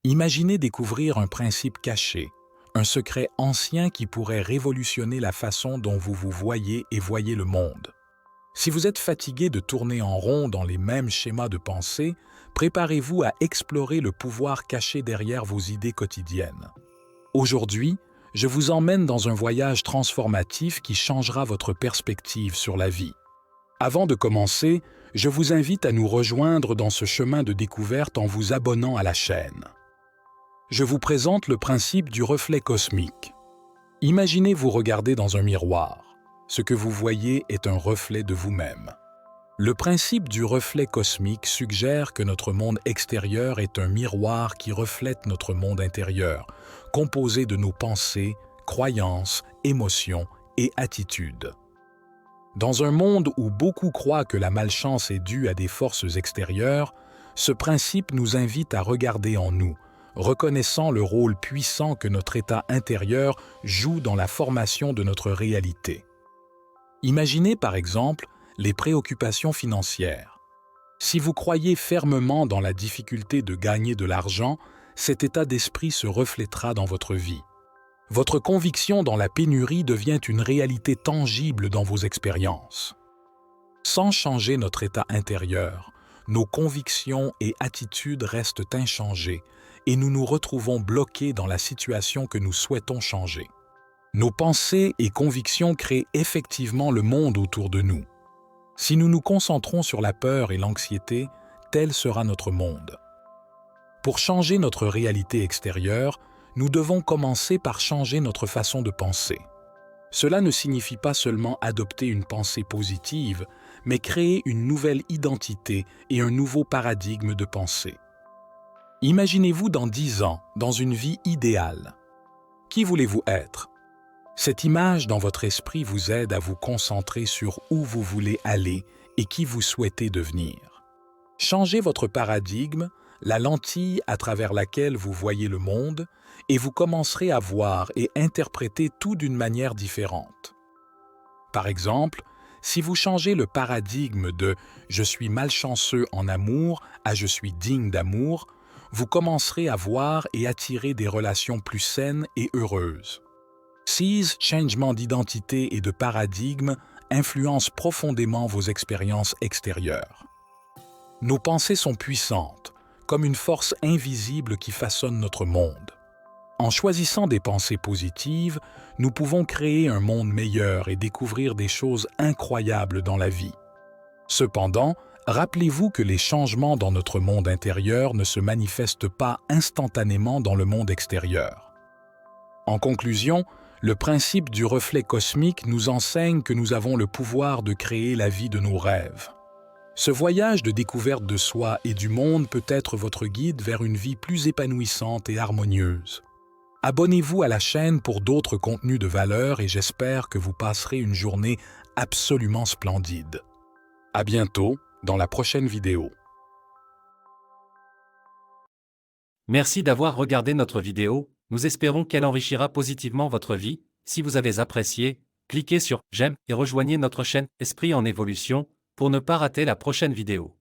Imaginez découvrir un principe caché, un secret ancien qui pourrait révolutionner la façon dont vous vous voyez et voyez le monde. Si vous êtes fatigué de tourner en rond dans les mêmes schémas de pensée, préparez-vous à explorer le pouvoir caché derrière vos idées quotidiennes. Aujourd'hui, je vous emmène dans un voyage transformatif qui changera votre perspective sur la vie. Avant de commencer, je vous invite à nous rejoindre dans ce chemin de découverte en vous abonnant à la chaîne. Je vous présente le principe du reflet cosmique. Imaginez vous regarder dans un miroir. Ce que vous voyez est un reflet de vous-même. Le principe du reflet cosmique suggère que notre monde extérieur est un miroir qui reflète notre monde intérieur, composé de nos pensées, croyances, émotions et attitudes. Dans un monde où beaucoup croient que la malchance est due à des forces extérieures, ce principe nous invite à regarder en nous, reconnaissant le rôle puissant que notre état intérieur joue dans la formation de notre réalité. Imaginez par exemple les préoccupations financières. Si vous croyez fermement dans la difficulté de gagner de l'argent, cet état d'esprit se reflètera dans votre vie. Votre conviction dans la pénurie devient une réalité tangible dans vos expériences. Sans changer notre état intérieur, nos convictions et attitudes restent inchangées et nous nous retrouvons bloqués dans la situation que nous souhaitons changer. Nos pensées et convictions créent effectivement le monde autour de nous. Si nous nous concentrons sur la peur et l'anxiété, tel sera notre monde. Pour changer notre réalité extérieure, nous devons commencer par changer notre façon de penser. Cela ne signifie pas seulement adopter une pensée positive, mais créer une nouvelle identité et un nouveau paradigme de pensée. Imaginez-vous dans 10 ans, dans une vie idéale. Qui voulez-vous être? Cette image dans votre esprit vous aide à vous concentrer sur où vous voulez aller et qui vous souhaitez devenir. Changez votre paradigme, la lentille à travers laquelle vous voyez le monde, et vous commencerez à voir et interpréter tout d'une manière différente. Par exemple, si vous changez le paradigme de « je suis malchanceux en amour » à « je suis digne d'amour », vous commencerez à voir et attirer des relations plus saines et heureuses. Ces changements d'identité et de paradigme influencent profondément vos expériences extérieures. Nos pensées sont puissantes, comme une force invisible qui façonne notre monde. En choisissant des pensées positives, nous pouvons créer un monde meilleur et découvrir des choses incroyables dans la vie. Cependant, rappelez-vous que les changements dans notre monde intérieur ne se manifestent pas instantanément dans le monde extérieur. En conclusion, le principe du reflet cosmique nous enseigne que nous avons le pouvoir de créer la vie de nos rêves. Ce voyage de découverte de soi et du monde peut être votre guide vers une vie plus épanouissante et harmonieuse. Abonnez-vous à la chaîne pour d'autres contenus de valeur et j'espère que vous passerez une journée absolument splendide. À bientôt dans la prochaine vidéo. Merci d'avoir regardé notre vidéo, nous espérons qu'elle enrichira positivement votre vie. Si vous avez apprécié, cliquez sur « J'aime » et rejoignez notre chaîne Esprit en évolution pour ne pas rater la prochaine vidéo.